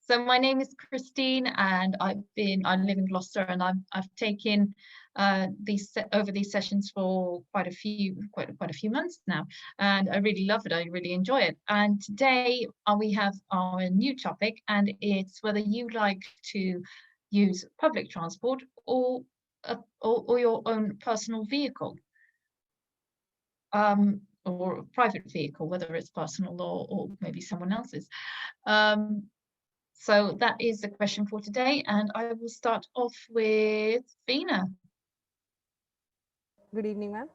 So my name is Christine, and I live in Gloucester, and I've taken over these sessions for quite a few months now, and I really love it. I really enjoy it. And today we have our new topic, and it's whether you like to use public transport or your own personal vehicle, or a private vehicle, whether it's personal or maybe someone else's. Um, So that is the question for today, and I will start off with Vina. Good evening, ma'am.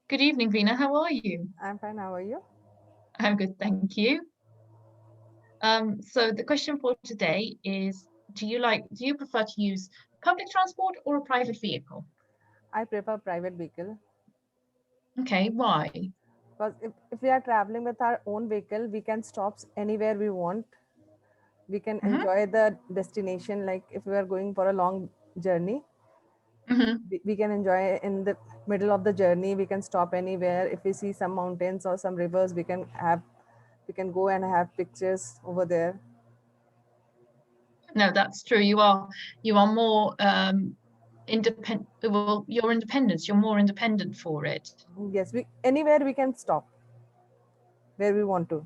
Good evening, Vina. How are you? I'm fine. How are you? I'm good, thank you. So the question for today is, do you prefer to use public transport or a private vehicle? I prefer private vehicle Okay, why? because if we are traveling with our own vehicle, we can stop anywhere we want. We can Hmm. enjoy the destination. Like if we are going for a long journey, Hmm. we can enjoy in the middle of the journey. We can stop anywhere. If we see some mountains or some rivers, we can go and have pictures over there. No, that's true. You are more independent. Well, your independence. You're more independent for it. Yes, we anywhere we can stop where we want to.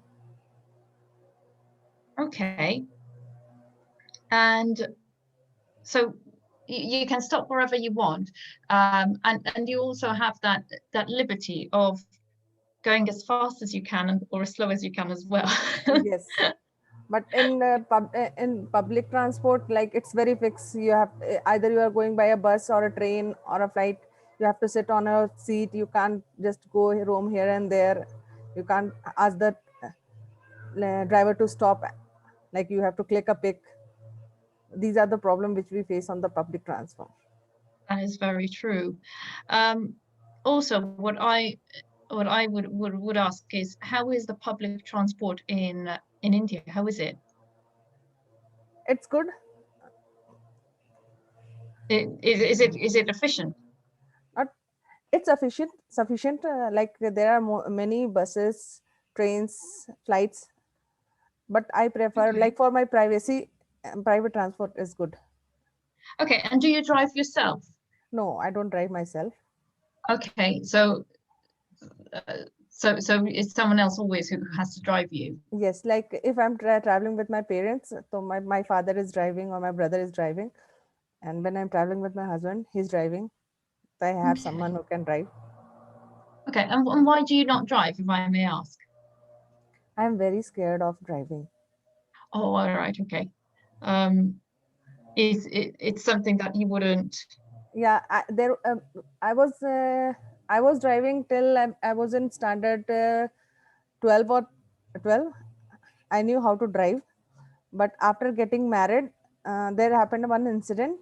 Okay, and so you can stop wherever you want, and you also have that liberty of going as fast as you can or as slow as you can as well. Yes. But in public transport, like it's very fixed. You have either you are going by a bus or a train or a flight. You have to sit on a seat. You can't just go roam here and there. You can't ask the driver to stop. Like you have to click a pick. These are the problem which we face on the public transport. That is very true. Um, Also, what I would ask is, how is the public transport in India? How is it? It's good. Is it efficient? Not it's sufficient. Like there are many buses, trains, flights. But I prefer Okay. like for my privacy, private transport is good. Okay, and do you drive yourself? No, I don't drive myself. Okay, uh, so it's someone else always who has to drive you. Yes, like if I'm traveling with my parents, so my father is driving or my brother is driving. And when I'm traveling with my husband, he's driving. So I have someone Okay. who can drive. Okay, and why do you not drive, if I may ask? I'm very scared of driving. Oh, all right, okay. Um, it's something that you wouldn't. Yeah, I was I was driving till I was in standard 12 or 12. I knew how to drive, but after getting married, there happened one incident.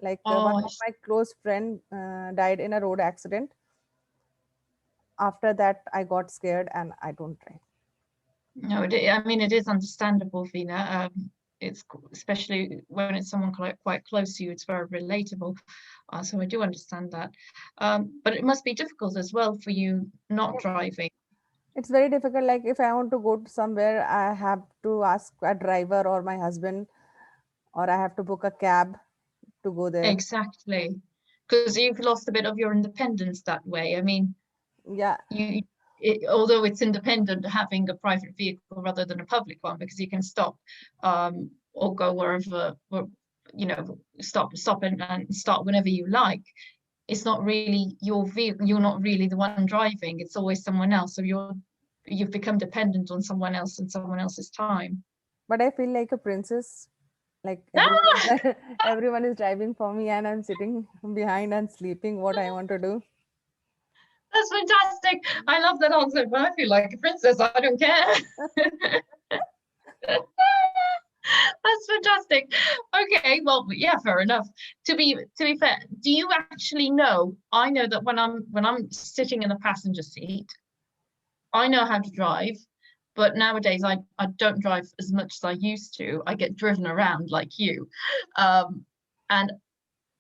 Like one Oh, of my close friend died in a road accident. After that, I got scared and I don't drive. no, I mean, it is understandable, Vina. Especially when it's someone quite close to you, it's very relatable. So I do understand that. But it must be difficult as well for you not driving. It's very difficult. Like if I want to go to somewhere, I have to ask a driver or my husband, or I have to book a cab to go there. Exactly. Because you've lost a bit of your independence that way. I mean, Yeah, although it's independent having a private vehicle rather than a public one, because you can stop or go wherever, or, stop and start whenever you like. It's not really your vehicle. You're not really the one driving. It's always someone else. So you've become dependent on someone else and someone else's time. but I feel like a princess. Like everyone is Ah! everyone is driving for me, and I'm sitting behind and sleeping. What I want to do. That's fantastic. I love that answer. But I feel like a princess. I don't care. That's fantastic. Okay, well, yeah, fair enough. To be fair, do you actually know? I know that when I'm sitting in the passenger seat, I know how to drive, but nowadays I don't drive as much as I used to. I get driven around like you. Um, and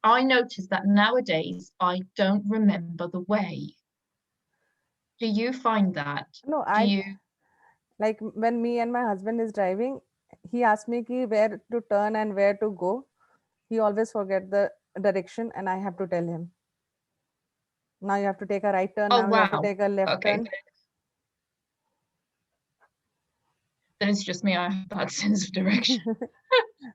I noticed that nowadays I don't remember the way. Do you find that? No, Do I you? like when me and my husband is driving. he asked me ki where to turn and where to go. He always forget the direction, and I have to tell him. Now you have to take a right turn. Oh, Now you have to wow. take a left Okay. turn. Then it's just me. I have a bad sense of direction.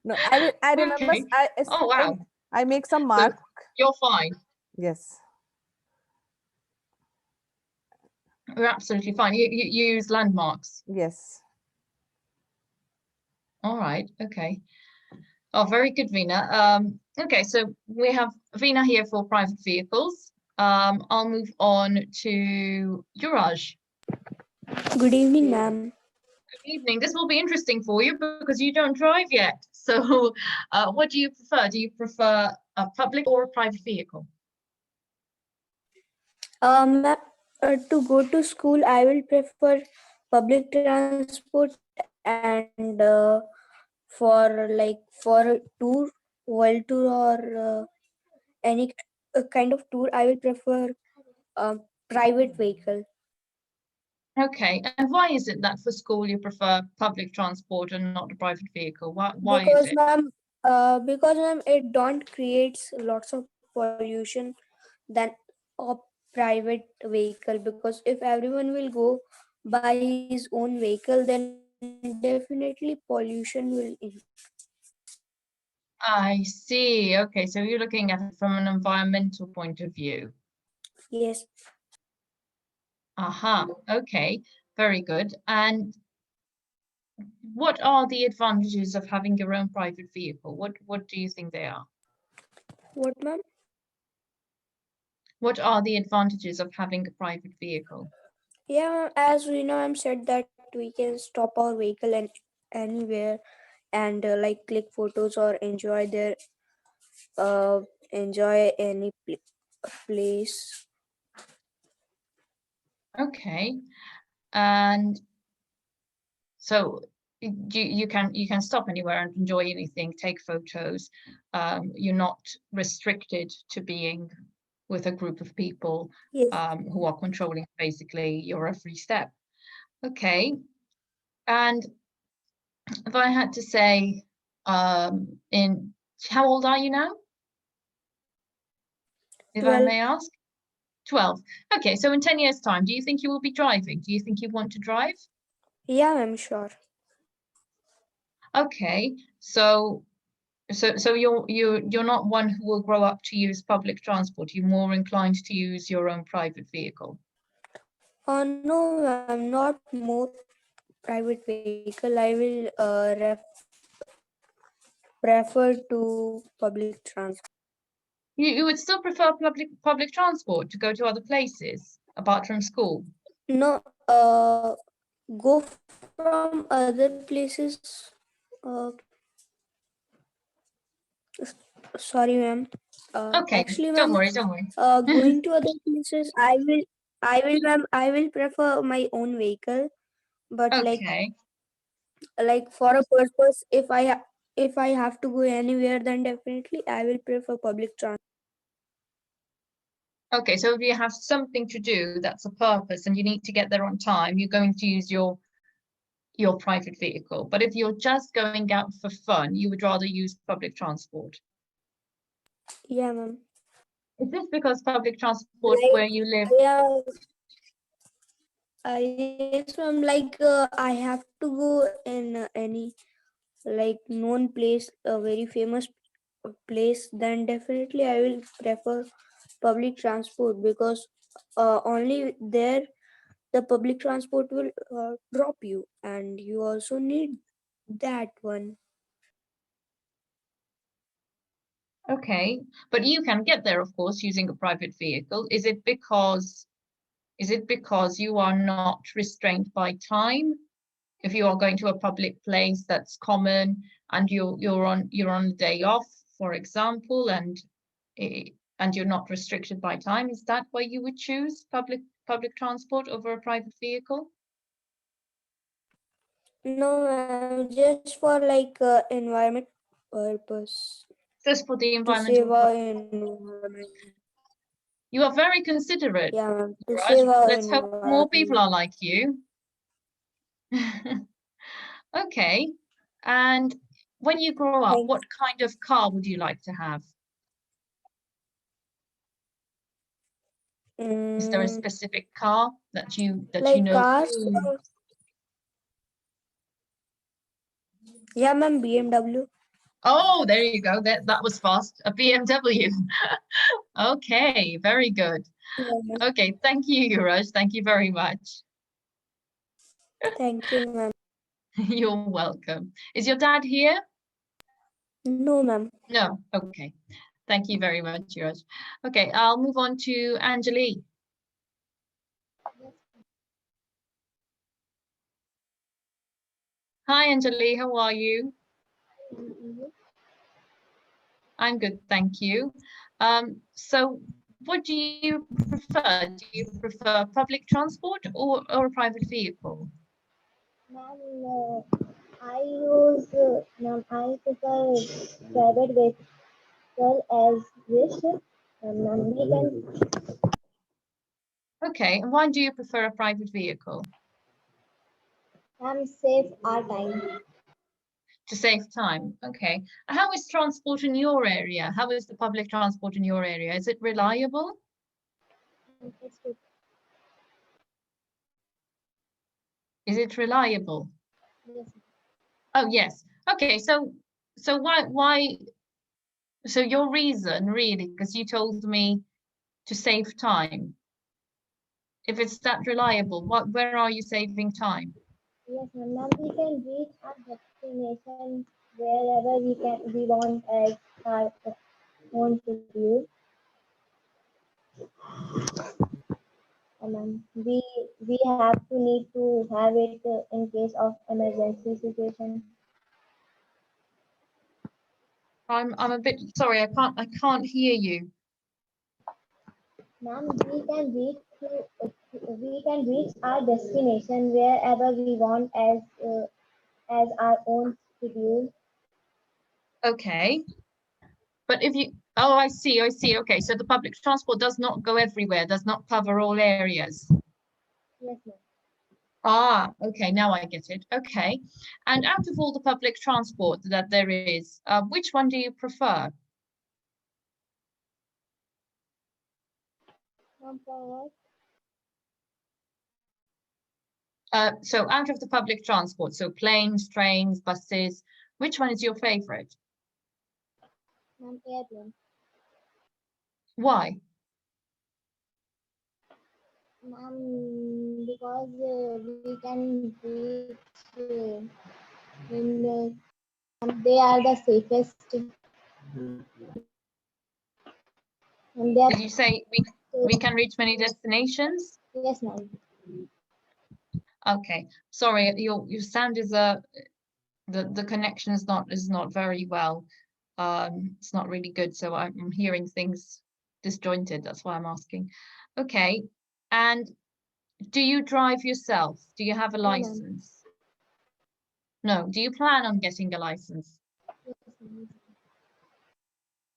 No, I will. I remember. Okay. Oh, wow. I make some So mark. you're fine. Yes. You're absolutely fine. You use landmarks. Yes. All right. Okay. Oh, very good, Veena. Okay, so we have Veena here for private vehicles. I'll move on to Yuraj. Good evening, ma'am. Good evening. This will be interesting for you because you don't drive yet. So, what do you prefer? Do you prefer a public or a private vehicle? Ma'am, to go to school, I will prefer public transport, and for a tour, world tour, or any kind of tour, I will prefer a private vehicle. Okay, and why is it that for school you prefer public transport and not a private vehicle? Why is Because it? ma'am, it don't creates lots of pollution than a private vehicle. Because if everyone will go by his own vehicle, then definitely pollution will increase. I see. Okay, so you're looking at it from an environmental point of view. Yes. Aha, okay, very good. And what are the advantages of having your own private vehicle? What do you think they are? What, ma'am? What are the advantages of having a private vehicle? Yeah, as we know, I'm said that we can stop our vehicle and anywhere, and click photos or uh enjoy any place. Okay, and so you can stop anywhere and enjoy anything, take photos. You're not restricted to being with a group of people Yes. who are controlling basically your every step. Okay, and if I had to say, in how old are you now, if I 12. may ask? 12. Okay, so in 10 years' time, do you think you will be driving? Do you think you want to drive? Yeah, I'm sure. Okay, so you're not one who will grow up to use public transport. You're more inclined to use your own private vehicle. No, I'm not more private vehicle. I will prefer to public transport. You would still prefer public transport to go to other places apart from school? No, go from other places. Uh, Sorry, ma'am. Okay, Actually, ma'am, don't worry, don't worry. going to other places, ma'am, I will prefer my own vehicle. But Okay. like for a purpose, if I have to go anywhere, then definitely I will prefer public transport. Okay, so if you have something to do that's a purpose and you need to get there on time, you're going to use your private vehicle. But if you're just going out for fun, you would rather use public transport. Yeah, ma'am. Is this because public transport Like where you live? yeah, yes, ma'am. I have to go in any known place, a very famous place. Then definitely I will prefer public transport, because only there the public transport will drop you, and you also need that one. Okay, but you can get there, of course, using a private vehicle. Is it because you are not restrained by time? If you are going to a public place that's common and you're on a day off, for example, and you're not restricted by time, is that why you would choose public transport over a private vehicle? No, ma'am, just for environment purpose, Just for the to save environmental our purpose. environment. You are very considerate, Yeah, ma'am, to Raj. save our Let's hope more people environment. are like you. Okay. And when you grow up, Thanks. what kind of car would you like to have? Is there a Mm, specific car that you like know? cars? "Ooh, Yeah, ma'am, BMW. oh, there you go. That was fast. A BMW. Okay, very good. Yeah, Okay, thank you, Yuraj. Thank you very much. thank you, ma'am. You're welcome. Is your dad here? No, ma'am. No. Okay. Thank you very much, Yuraj. Okay, I'll move on to Anjali. Hi, Anjali. How are you? I'm good, thank you. So what do you prefer? Do you prefer public transport or a private vehicle? Ma'am, I prefer private vehicle as wish. Ma'am, we can, Okay, and why do you prefer a private vehicle? ma'am, save our time. To save time. Okay. How is transport in your area? How is the public transport in your area? Is it reliable? It's good. Is it reliable? Yes, Oh, yes. Okay, so why so your reason really, because you told me to save time. If it's that reliable, where are you saving time? yes, ma'am. Ma'am, we can reach our destination wherever we want as our own schedule. Ma'am, we have to need to have it in case of emergency situation. I'm a bit sorry, I can't hear you. Ma'am, we can reach our destination wherever we want as our own schedule. Okay. But if you oh I see. Okay, so the public transport does not go everywhere, does not cover all areas. Yes, ma'am. Ah, okay, now I get it. Okay. And out of all the public transport that there is, which one do you prefer? Ma'am, for what? So out of the public transport, so planes, trains, buses, which one is your favorite? Ma'am, airplane. Why? Ma'am, because we can reach in they are the safest and they are Did you say we can reach many destinations? yes, ma'am. Okay. Sorry, your sound is the connection is not very well. It's not really good, so I'm hearing things disjointed. That's why I'm asking. Okay. And do you drive yourself? Do you have a No, ma'am. license? No. Do you plan on getting a license? Yes, ma'am.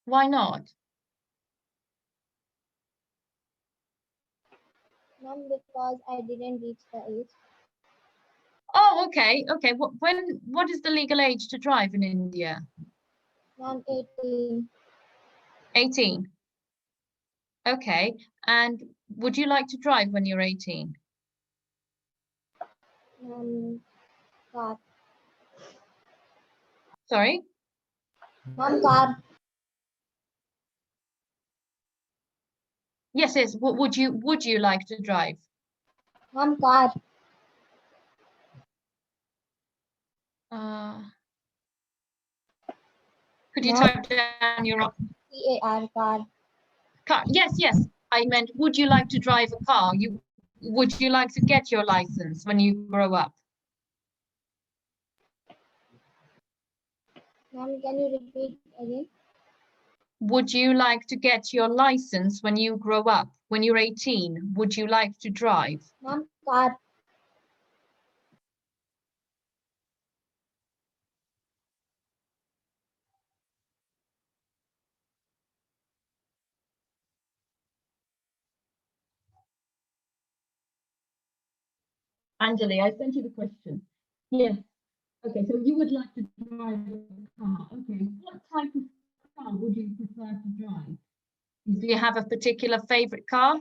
Why not? Ma'am, because I didn't reach the age. Oh, okay. Okay. What is the legal age to drive in India? Ma'am, 18. 18. Okay. And would you like to drive when you're 18? Car. Sorry? Ma'am, car. Yes, yes. What would you like to drive? Ma'am, car. Uh, could you Ma'am, type down your car, car. car? Yes, yes. I meant, would you like to drive a car? Would you like to get your license when you grow up? Ma'am, can you repeat again? Would you like to get your license when you grow up? When you're 18, would you like to drive? Ma'am, car. Anjali, I sent you the question. Yes. Okay, so you would like to drive a car. Okay, what type of car would you prefer to drive? Do you have a particular favorite car?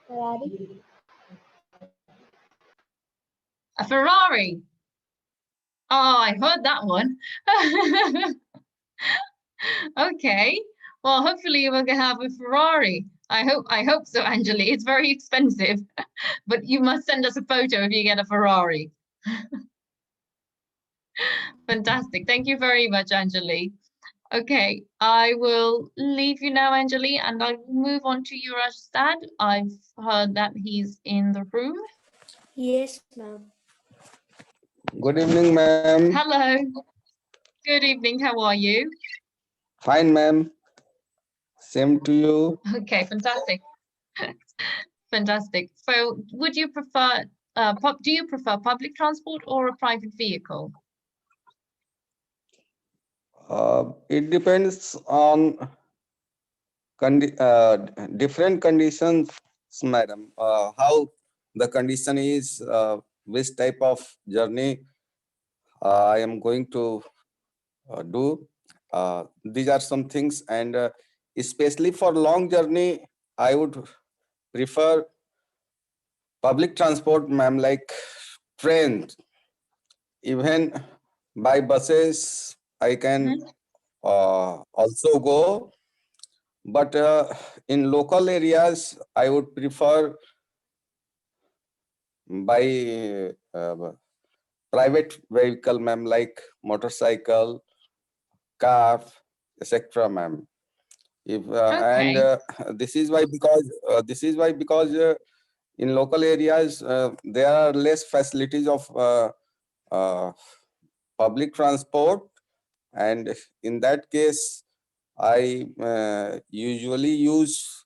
Ferrari. A Ferrari. Oh, I heard that one. Okay. Well, hopefully we're gonna have a Ferrari. I hope so, Anjali. It's very expensive, but you must send us a photo if you get a Ferrari. Fantastic. Thank you very much, Anjali. Okay, I will leave you now, Anjali, and I will move on to Yuraj. I've heard that he's in the room. Yes, ma'am. Good evening, ma'am. Hello. Good evening. How are you? Fine, ma'am. Same to you. Okay, fantastic. Fantastic. So, would you prefer do you prefer public transport or a private vehicle? It depends on different conditions, madam. How the condition is, which type of journey I am going to do. These are some things, and especially for long journey, I would prefer public transport, ma'am, like trains. Even by buses, I can also go, but in local areas, I would prefer by private vehicle, ma'am, like motorcycle, car, etc., ma'am. If and Okay. this is why because in local areas there are less facilities of uh, public transport, and in that case I usually use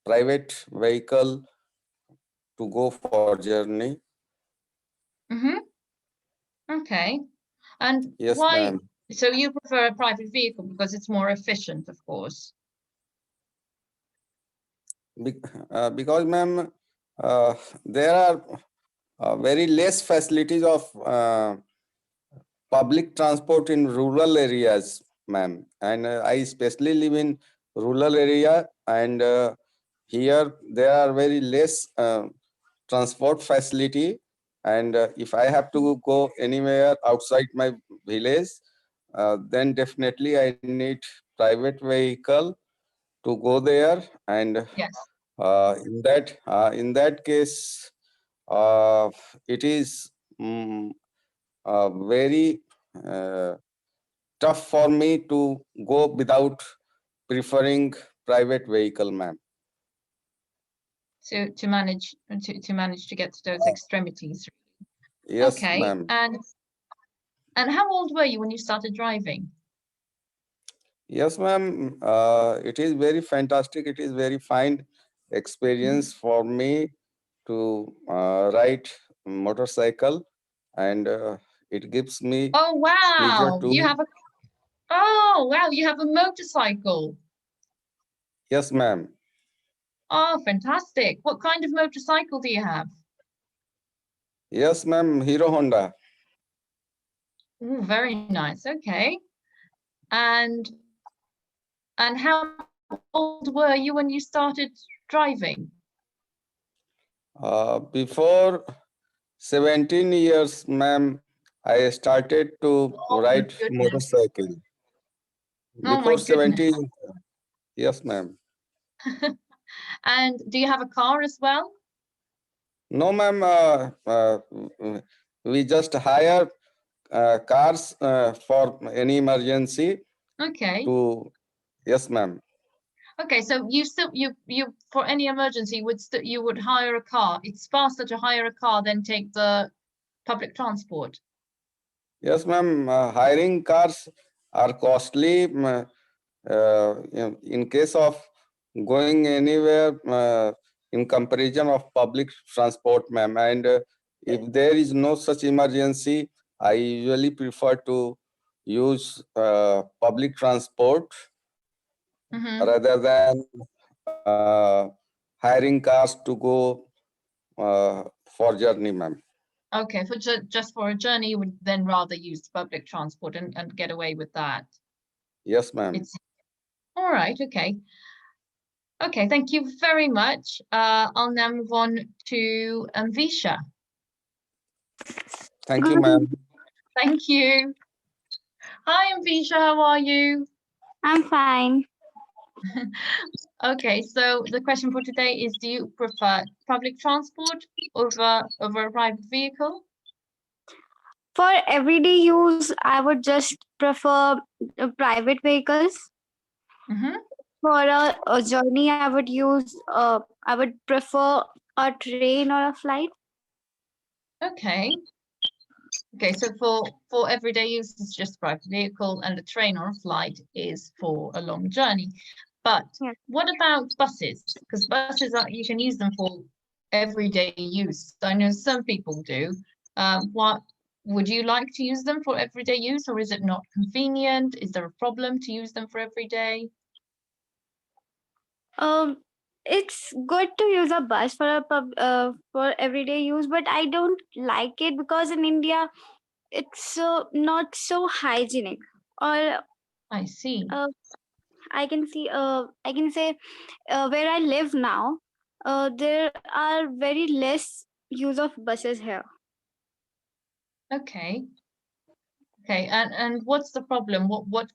private vehicle to go for journey. Okay. And Yes, why? ma'am. So you prefer a private vehicle because it's more efficient, of course. Because, ma'am, there are very less facilities of public transport in rural areas, ma'am, and I especially live in rural area, and here there are very less transport facility, and if I have to go anywhere outside my village, then definitely I need private vehicle to go there, and Yes. in that case it is very uh, tough for me to go without preferring private vehicle, ma'am. To manage to get to those extremities. Yes, Okay. ma'am. And how old were you when you started driving? Yes, ma'am. It is very fantastic. It is very fine experience for me to ride motorcycle, and it gives me Oh pleasure wow, to. you have a motorcycle. Yes, ma'am. Oh, fantastic. What kind of motorcycle do you have? Yes, ma'am. Hero Honda. Oh, very nice. Okay. And how old were you when you started driving? Before 17 years, ma'am, I started to Oh my ride goodness. motorcycle. Oh my Before goodness. 17, yes, ma'am. And do you have a car as well? No, ma'am. We just hire cars for any emergency. Okay. To yes, ma'am. Okay, so you still you for any emergency you would hire a car. It's faster to hire a car than take the public transport. Yes, ma'am. Hiring cars are costly. In case of going anywhere, in comparison of public transport, ma'am, and if there is no such emergency, I usually prefer to use public transport rather than hiring cars to go for journey, ma'am. Okay, for just for a journey, you would then rather use public transport and get away with that. Yes, ma'am. It's all right. Okay. Okay, thank you very much. I'll now move on to Visha. Thank you, ma'am. Thank you. Hi, Visha, how are you? I'm fine. Okay, so the question for today is, do you prefer public transport over a private vehicle? For everyday use, I would just prefer private vehicles. Mm-hmm. For a journey, I would prefer a train or a flight. Okay. Okay, so for everyday use, it's just private vehicle, and a train or a flight is for a long journey. But Yes. what about buses? Because buses are, you can use them for everyday use. I know some people do. What would you like to use them for everyday use, or is it not convenient? Is there a problem to use them for every day? It's good to use a bus for for everyday use, but I don't like it because in India it's not so hygienic. Or I see. I can say where I live now, there are very less use of buses here. Okay. Okay, and what's the problem? What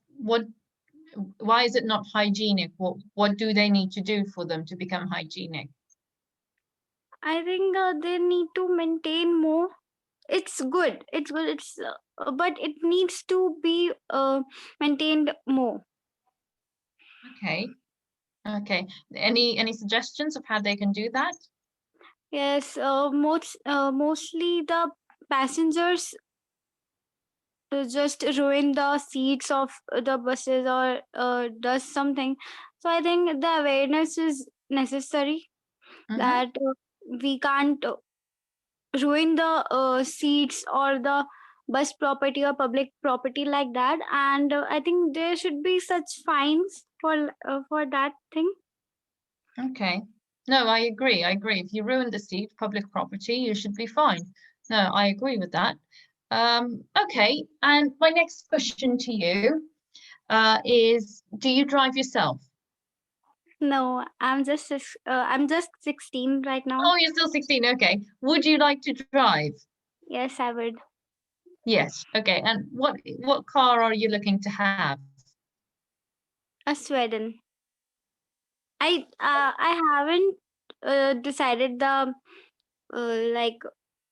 why is it not hygienic? What do they need to do for them to become hygienic? I think they need to maintain more. It's good. It's good. But it needs to be maintained more. Okay. Okay. Any suggestions of how they can do that? Yes. Mostly the passengers just ruin the seats of the buses or does something. So I think the awareness is necessary Mhm. that we can't ruin the seats or the bus property or public property like that. And I think there should be such fines for that thing. Okay. No, I agree. I agree. If you ruin the seat, public property, you should be fined. No, I agree with that. Okay. And my next question to you is, do you drive yourself? No, I'm just 16 right now. Oh, you're still 16. Okay. Would you like to drive? Yes, I would. Yes. Okay. And what car are you looking to have? A Sweden. I haven't decided the like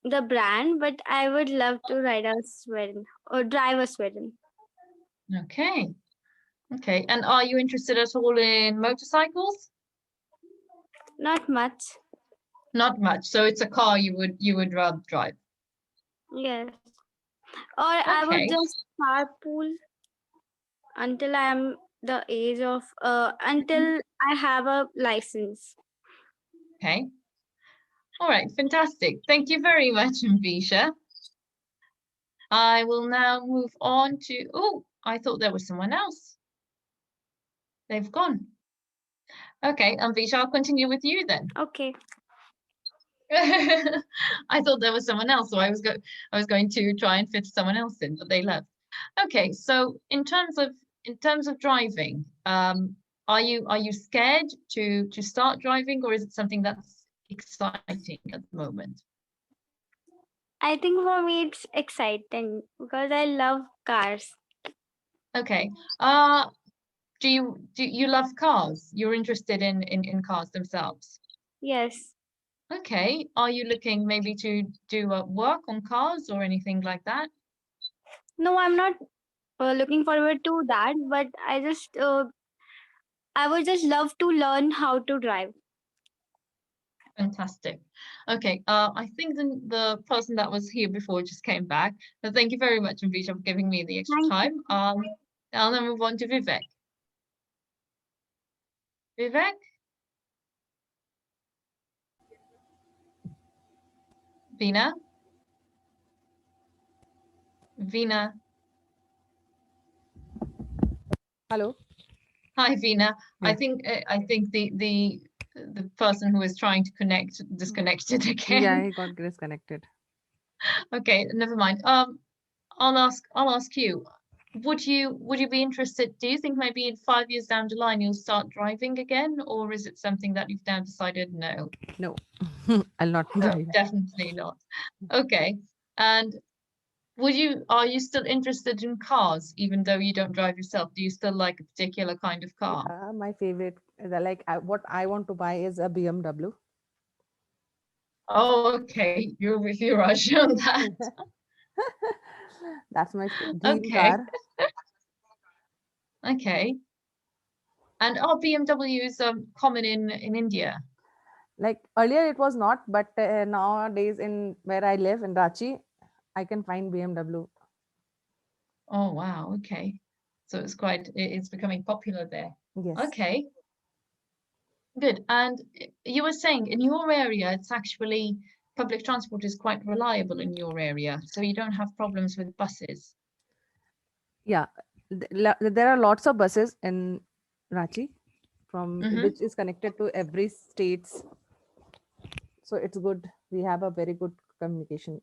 the brand, but I would love to ride a Sweden or drive a Sweden. Okay. Okay. And are you interested at all in motorcycles? Not much. Not much. So it's a car you would rather drive. Yes. Or I would Okay. just carpool until I'm the age of until I have a license. Okay. All right. Fantastic. Thank you very much, Visha. I will now move on to, oh, I thought there was someone else. They've gone. Okay, Visha, I'll continue with you then. Okay. I thought there was someone else, so I was going to try and fit someone else in, but they left. Okay, so in terms of driving, are you scared to start driving, or is it something that's exciting at the moment? I think for me it's exciting because I love cars. Okay. Do you love cars? You're interested in cars themselves? Yes. Okay. Are you looking maybe to do work on cars or anything like that? No, I'm not looking forward to that, but I would just love to learn how to drive. Fantastic. Okay. I think the person that was here before just came back. So thank you very much, Anvisha, for giving me the extra Thank time. I'll now move on to Vivek. Vivek? Veena? Veena? Hello. Hi, Veena. Yeah. I think the the person who is trying to connect disconnected again. Yeah, he got disconnected. Okay, never mind. I'll ask you. Would you be interested? Do you think maybe in 5 years down the line you'll start driving again, or is it something that you've now decided no? No, I'll not No, drive. definitely not. Okay. And are you still interested in cars, even though you don't drive yourself? Do you still like a particular kind of car? My favorite, what I want to buy is a BMW. Oh, okay. You're with you, Raj, on that. That's my dream Okay. car. Okay. And are BMWs common in India? Like earlier it was not, but nowadays in where I live in Ranchi, I can find BMW. Oh, wow. Okay. So it's becoming popular there. Yes. Okay. Good. And you were saying in your area, it's actually public transport is quite reliable in your area, so you don't have problems with buses. Yeah, there are lots of buses in Ranchi from Mhm. which is connected to every states. So it's good. We have a very good communication.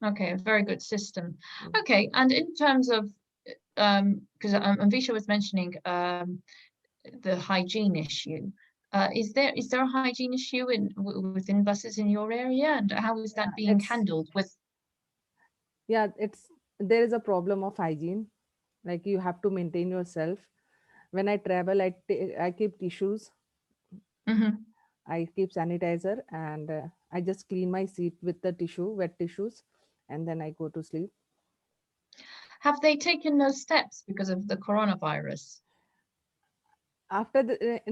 Okay, a very good system. Mm. Okay, and in terms of because Visha was mentioning the hygiene issue. Is there a hygiene issue within buses in your area, and how is that being It's handled with? there is a problem of hygiene. Like you have to maintain yourself. When I travel, I keep tissues. Mhm. I keep sanitizer, and I just clean my seat with the wet tissues, and then I go to sleep. Have they taken those steps because of the coronavirus? After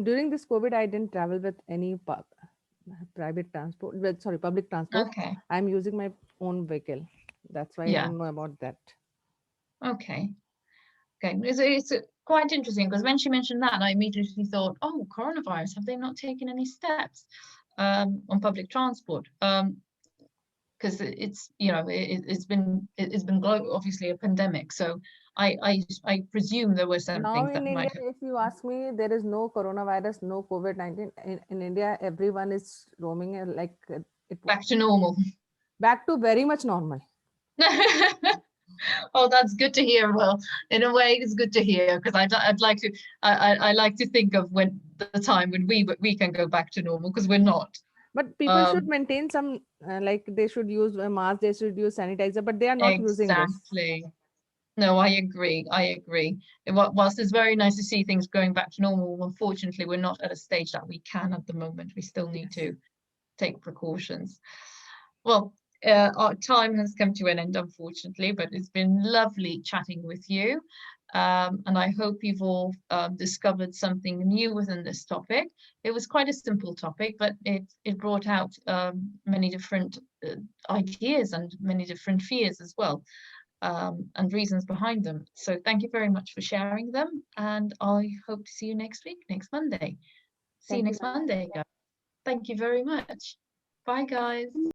during this COVID, I didn't travel with any private transport. Sorry, public transport. Okay. I'm using my own vehicle. That's why I Yeah. don't know about that. Okay. Okay. It's quite interesting because when she mentioned that, I immediately thought, oh, coronavirus. Have they not taken any steps on public transport? Because it's it's been obviously a pandemic, so I presume there were some Now things that in India, might have. if you ask me, there is no coronavirus, no COVID-19. In India, everyone is roaming it Back to normal. back to very much normal. Oh, that's good to hear. Well, in a way, it's good to hear because I'd like to I like to think of when the time when we can go back to normal because we're not. But people should maintain some, like they should use a mask, they should use sanitizer, but they are not using this. Exactly. No, I agree. I agree. Whilst it's very nice to see things going back to normal, unfortunately, we're not at a stage that we can at the moment. We still need to take precautions. Well, our time has come to an end, unfortunately, but it's been lovely chatting with you. And I hope you've all discovered something new within this topic. It was quite a simple topic, but it brought out many different ideas and many different fears as well, and reasons behind them. So thank you very much for sharing them. And I hope to see you next week, next Monday. See you Thank you, next ma'am. Monday, guys. Thank you very much. Bye, guys.